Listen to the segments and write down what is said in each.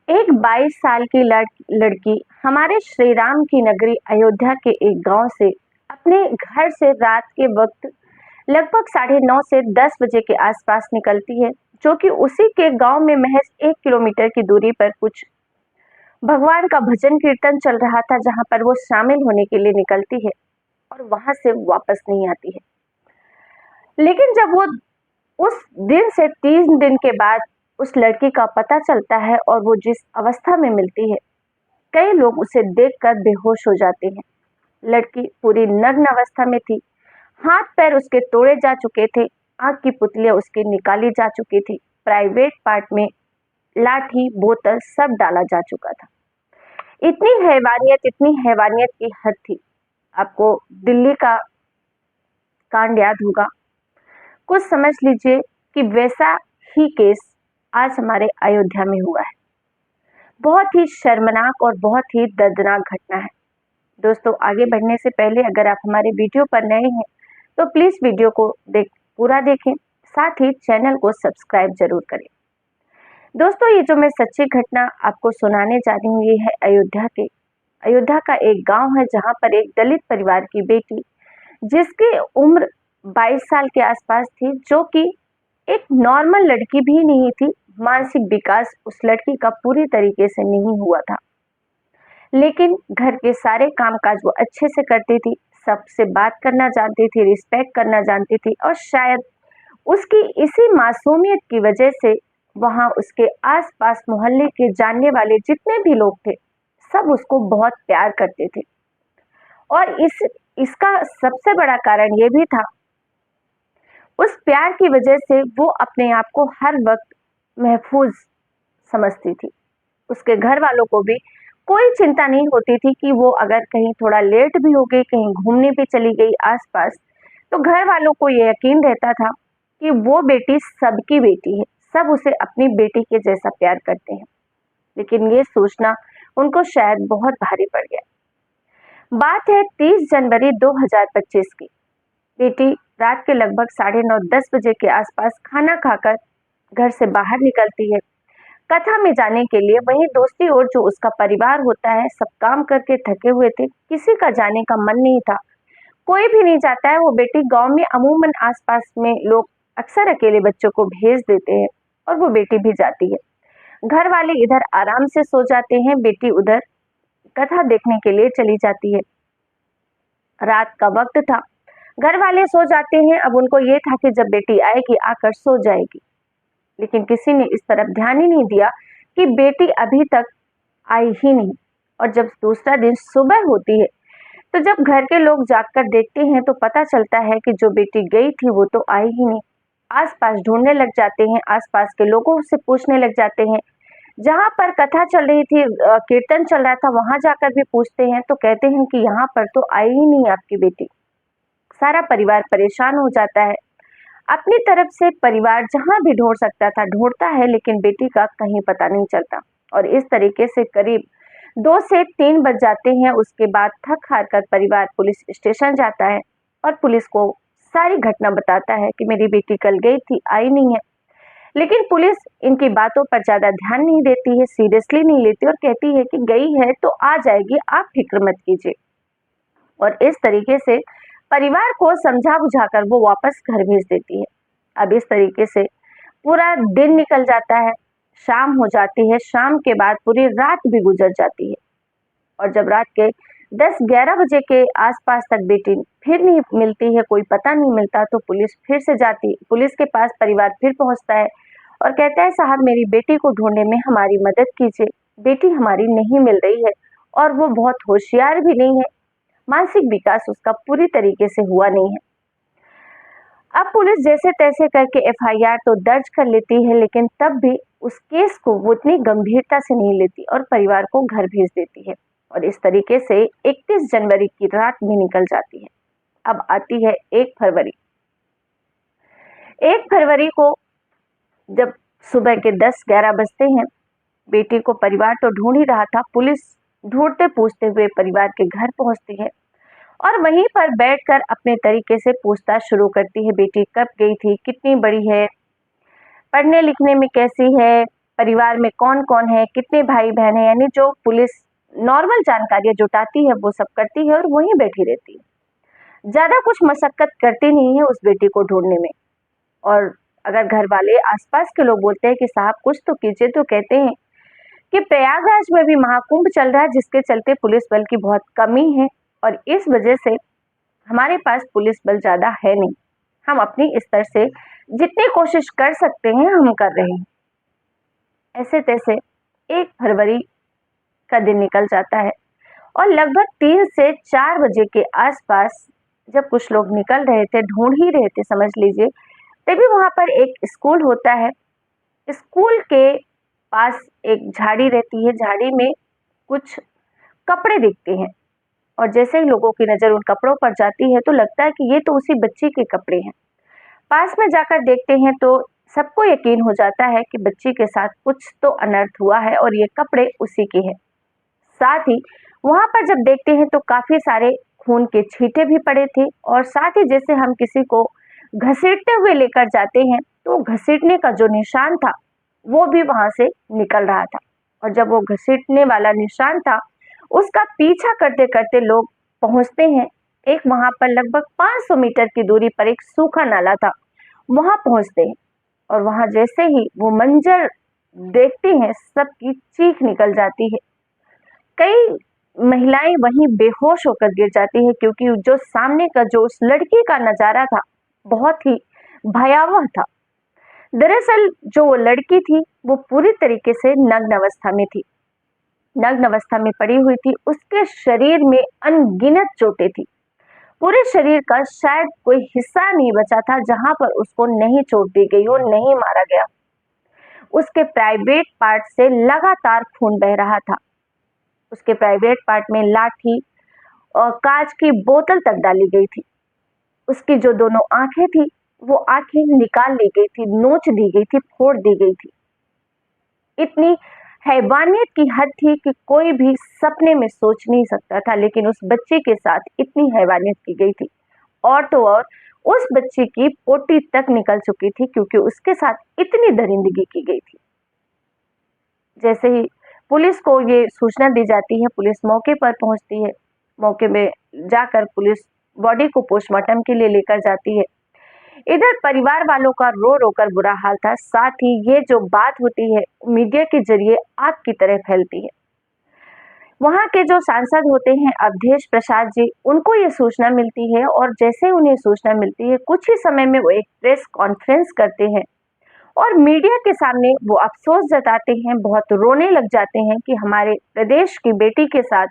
एक 22 साल की लड़की हमारे श्री राम की नगरी अयोध्या के एक गांव से अपने घर से रात के वक्त लगभग 9:30 से 10 बजे के आसपास निकलती है, जो कि उसी के गांव में महज 1 किलोमीटर की दूरी पर कुछ भगवान का भजन कीर्तन चल रहा था, जहां पर वो शामिल होने के लिए निकलती है और वहां से वापस नहीं आती है। लेकिन जब वो उस दिन से 3 दिन के बाद उस लड़की का पता चलता है और वो जिस अवस्था में मिलती है, कई लोग उसे देखकर बेहोश हो जाते हैं। लड़की पूरी नग्न अवस्था में थी, हाथ पैर उसके तोड़े जा चुके थे, आंख की पुतलियां उसकी निकाली जा चुकी थी, प्राइवेट पार्ट में लाठी बोतल सब डाला जा चुका था। इतनी हैवानियत की हद थी। आपको दिल्ली का कांड याद होगा। कुछ समझ लीजिए कि वैसा ही केस आज हमारे अयोध्या में हुआ है। बहुत ही शर्मनाक और बहुत ही दर्दनाक घटना है। दोस्तों, आगे बढ़ने से पहले अगर आप हमारे वीडियो पर नए हैं तो प्लीज वीडियो को पूरा देखें, साथ ही चैनल को सब्सक्राइब जरूर करें। दोस्तों, ये जो मैं सच्ची घटना आपको सुनाने जा रही हूँ, ये है अयोध्या का एक गांव है, जहां पर एक दलित परिवार की बेटी, जिसकी उम्र 22 साल के आसपास थी, जो कि एक नॉर्मल लड़की भी नहीं थी। मानसिक विकास उस लड़की का पूरी तरीके से नहीं हुआ था, लेकिन घर के सारे कामकाज वो अच्छे से करती थी, सबसे बात करना जानती थी, रिस्पेक्ट करना जानती थी, और शायद उसकी इसी मासूमियत की वजह से वहां उसके आसपास मोहल्ले के जानने वाले जितने भी लोग थे, सब उसको बहुत प्यार करते थे। और इसका सबसे बड़ा कारण ये भी था, उस प्यार की वजह से वो अपने आप को हर वक्त महफूज समझती थी। उसके घर वालों को भी कोई चिंता नहीं होती थी कि वो अगर कहीं थोड़ा लेट भी हो गई, कहीं घूमने भी चली गई आसपास, तो घर वालों को ये यकीन रहता था कि वो बेटी सबकी बेटी है, सब उसे अपनी बेटी के जैसा प्यार करते हैं। लेकिन ये सोचना उनको शायद बहुत भारी पड़ गया। बात है 30 जनवरी 2025 की। बेटी रात के लगभग 9:30-10 बजे के आसपास खाना खाकर घर से बाहर निकलती है, कथा में जाने के लिए। वहीं दूसरी ओर जो उसका परिवार होता है, सब काम करके थके हुए थे, किसी का जाने का मन नहीं था, कोई भी नहीं जाता है। वो बेटी गांव में अमूमन आसपास में लोग अक्सर अकेले बच्चों को भेज देते हैं और वो बेटी भी जाती है। घर वाले इधर आराम से सो जाते हैं, बेटी उधर कथा देखने के लिए चली जाती है। रात का वक्त था, घर वाले सो जाते हैं। अब उनको ये था कि जब बेटी आएगी आकर सो जाएगी, लेकिन किसी ने इस तरफ ध्यान ही नहीं दिया कि बेटी अभी तक आई ही नहीं। और जब दूसरा दिन सुबह होती है, तो जब घर के लोग जागकर देखते हैं, तो पता चलता है कि जो बेटी गई थी वो तो आई ही नहीं। आसपास ढूंढने लग जाते हैं, आसपास के लोगों से पूछने लग जाते हैं। जहां पर कथा चल रही थी, कीर्तन चल रहा था, वहां जाकर भी पूछते हैं, तो कहते हैं कि यहाँ पर तो आई ही नहीं आपकी बेटी। सारा परिवार परेशान हो जाता है। अपनी तरफ से परिवार जहां भी ढूंढ सकता था ढूंढता है, लेकिन बेटी का कहीं पता नहीं चलता। और इस तरीके से करीब 2 से 3 बज जाते हैं। उसके बाद थक हार कर परिवार पुलिस स्टेशन जाता है और पुलिस को सारी घटना बताता है कि मेरी बेटी कल गई थी, आई नहीं है। लेकिन पुलिस इनकी बातों पर ज्यादा ध्यान नहीं देती है, सीरियसली नहीं लेती, और कहती है कि गई है तो आ जाएगी, आप फिक्र मत कीजिए। और इस तरीके से परिवार को समझा बुझाकर वो वापस घर भेज देती है। अब इस तरीके से पूरा दिन निकल जाता है, शाम हो जाती है, शाम के बाद पूरी रात भी गुजर जाती है। और जब रात के 10-11 बजे के आसपास तक बेटी फिर नहीं मिलती है, कोई पता नहीं मिलता, तो पुलिस के पास परिवार फिर पहुंचता है और कहता है, साहब मेरी बेटी को ढूंढने में हमारी मदद कीजिए, बेटी हमारी नहीं मिल रही है, और वो बहुत होशियार भी नहीं है, मानसिक विकास उसका पूरी तरीके से हुआ नहीं है। अब पुलिस जैसे तैसे करके एफआईआर तो दर्ज कर लेती है, लेकिन तब भी उस केस को वो इतनी गंभीरता से नहीं लेती और परिवार को घर भेज देती है। और इस तरीके से 31 जनवरी की रात भी निकल जाती है। अब आती है 1 फरवरी। 1 फरवरी को जब सुबह के 10-11 बजते हैं, बेटी को परिवार तो ढूंढ ही रहा था, पुलिस ढूंढते पूछते हुए परिवार के घर पहुंचती है और वहीं पर बैठकर अपने तरीके से पूछताछ शुरू करती है। बेटी कब गई थी, कितनी बड़ी है, पढ़ने लिखने में कैसी है, परिवार में कौन-कौन है, कितने भाई-बहन हैं, यानी जो पुलिस नॉर्मल जानकारियाँ जुटाती है वो सब करती है और वहीं बैठी रहती है। ज़्यादा कुछ मशक्कत करती नहीं है उस बेटी को ढूँढने में। और अगर घर वाले आस-पास के लोग बोलते हैं कि साहब कुछ तो कीजिए, तो कहते हैं कि प्रयागराज में भी महाकुंभ चल रहा है जिसके चलते पुलिस बल की बहुत कमी है और इस वजह से हमारे पास पुलिस बल ज़्यादा है नहीं। हम अपनी स्तर से जितनी कोशिश कर सकते हैं हम कर रहे हैं। ऐसे-तैसे 1 फरवरी का दिन निकल जाता है और लगभग 3 से 4 बजे के आसपास जब कुछ लोग निकल रहे थे, ढूँढ ही रहे थे समझ लीजिए, तभी वहाँ पर एक स्कूल होता है। स्कूल के पास एक झाड़ी रहती है, झाड़ी में कुछ कपड़े दिखते हैं और जैसे ही लोगों की नज़र उन कपड़ों पर जाती है तो लगता है कि ये तो उसी बच्ची के कपड़े हैं। पास में जाकर देखते हैं तो सबको यकीन हो जाता है कि बच्ची के साथ कुछ तो अनर्थ हुआ है और ये कपड़े उसी के हैं। साथ ही वहाँ पर जब देखते हैं तो काफ़ी सारे खून के छींटे भी पड़े थे और साथ ही जैसे हम किसी को घसीटते हुए लेकर जाते हैं तो घसीटने का जो निशान था वो भी वहाँ से निकल रहा था और जब वो घसीटने वाला निशान था उसका पीछा करते करते लोग पहुँचते हैं एक वहाँ पर लगभग 500 मीटर की दूरी पर एक सूखा नाला था, वहाँ पहुँचते हैं और वहाँ जैसे ही वो मंजर देखते हैं सबकी चीख निकल जाती है। कई महिलाएं वहीं बेहोश होकर गिर जाती है क्योंकि जो सामने का जो उस लड़की का नजारा था बहुत ही भयावह था। दरअसल जो वो लड़की थी वो पूरी तरीके से नग्न अवस्था में थी, नग्न अवस्था में पड़ी हुई थी। उसके शरीर में अनगिनत चोटें थी, पूरे शरीर का शायद कोई हिस्सा नहीं बचा था जहां पर उसको नहीं चोट दी गई और नहीं मारा गया। उसके प्राइवेट पार्ट से लगातार खून बह रहा था। उसके प्राइवेट पार्ट में लाठी और कांच की बोतल तक डाली गई थी। उसकी जो दोनों आंखें थी वो आंखें निकाल ली गई थी, नोच दी गई थी, फोड़ दी गई थी। इतनी हैवानियत की हद थी कि कोई भी सपने में सोच नहीं सकता था, लेकिन उस बच्चे के साथ इतनी हैवानियत की गई थी। और तो और उस बच्चे की पोटी तक निकल चुकी थी क्योंकि उसके साथ इतनी दरिंदगी की गई थी। जैसे ही पुलिस को ये सूचना दी जाती है, पुलिस मौके पर पहुंचती है। मौके में जाकर पुलिस बॉडी को पोस्टमार्टम के लिए लेकर जाती है। इधर परिवार वालों का रो रो कर बुरा हाल था। साथ ही ये जो बात होती है मीडिया के जरिए आग की तरह फैलती है। वहाँ के जो सांसद होते हैं अवधेश प्रसाद जी, उनको ये सूचना मिलती है और जैसे उन्हें सूचना मिलती है कुछ ही समय में वो एक प्रेस कॉन्फ्रेंस करते हैं और मीडिया के सामने वो अफसोस जताते हैं, बहुत रोने लग जाते हैं कि हमारे प्रदेश की बेटी के साथ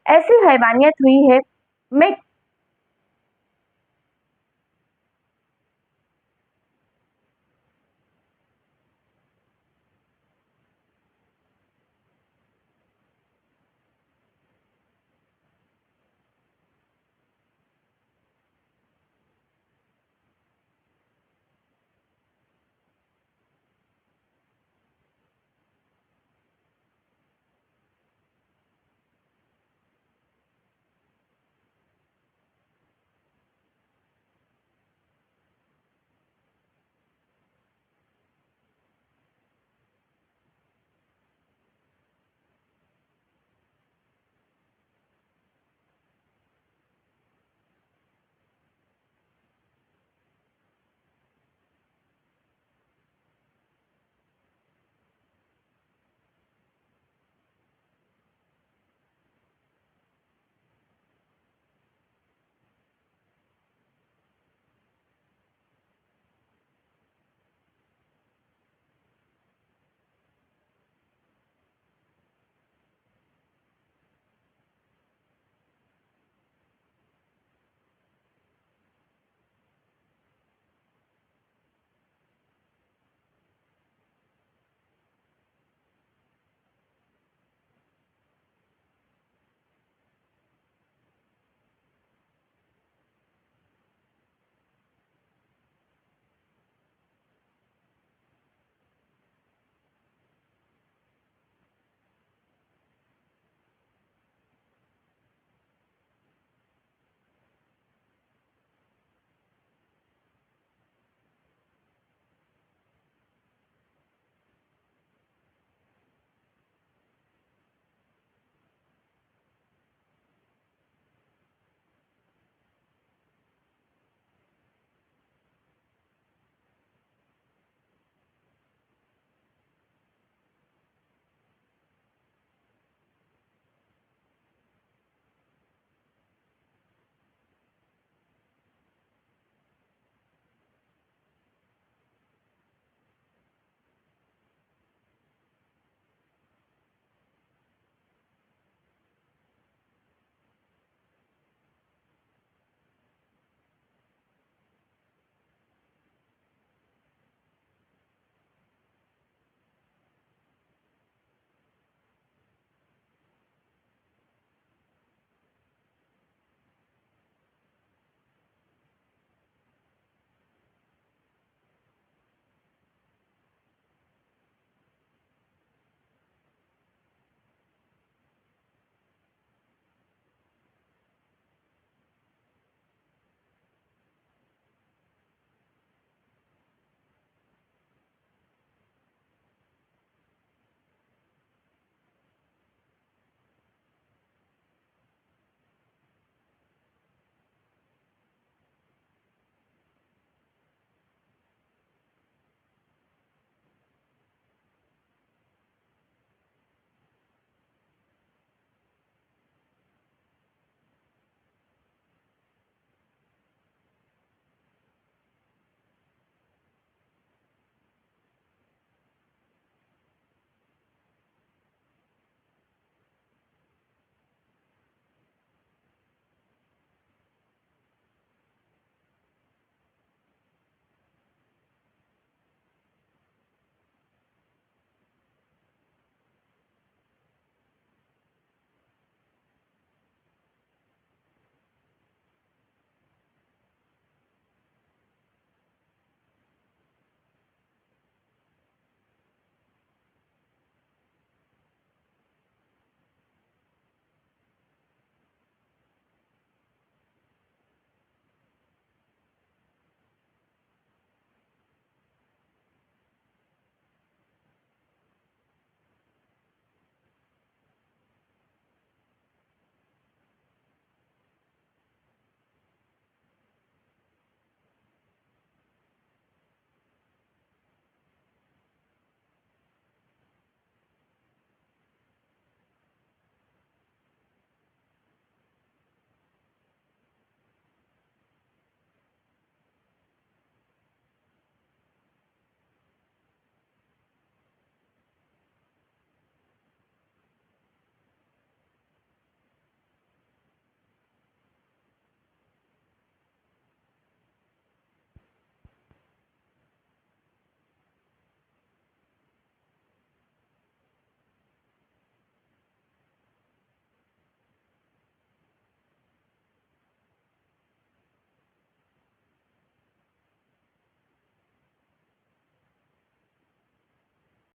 ऐसी हैवानियत हुई है। मैं